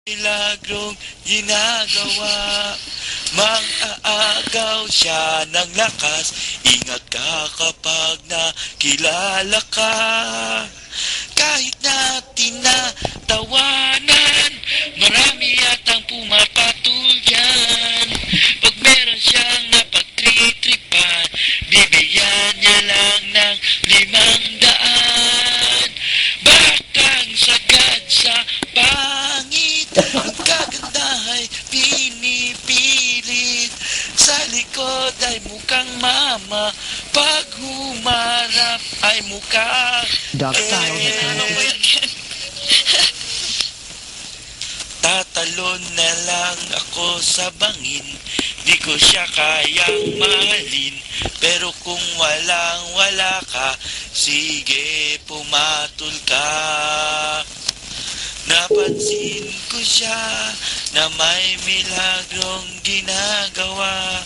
Milagrong ginagawa, mang-aagaw siya ng lakas. Ingat ka kapag nakilala ka. Kahit na tinatawanan, marami yatang pumapatol dyan. Pag meron siyang napagtritripan, bibigyan niya lang ng 500. Bakang sagad sa pangit, ang kagandahay pinipilit. Sa likod ay mukhang mama, pag humarap ay mukhang tatalon na lang ako sa bangin. Di ko siya kayang mahalin, pero kung walang-wala ka, sige pumatol ka. Napansin ko siya na may milagrong ginagawa.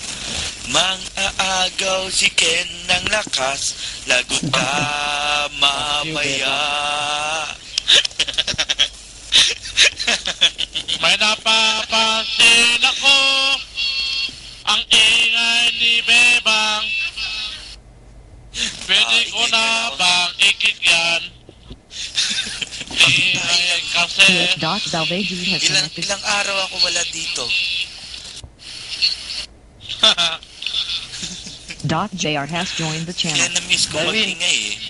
Mang-aagaw si Ken ng lakas, lagot ka mamaya. May napapansin ako, ang ingay ni Bebang. Pwede ko na bang ikikyan? Ingay kasi. Ilang araw ako wala dito. .jr has joined the channel. Kaya na-miss ko mag-ingay eh.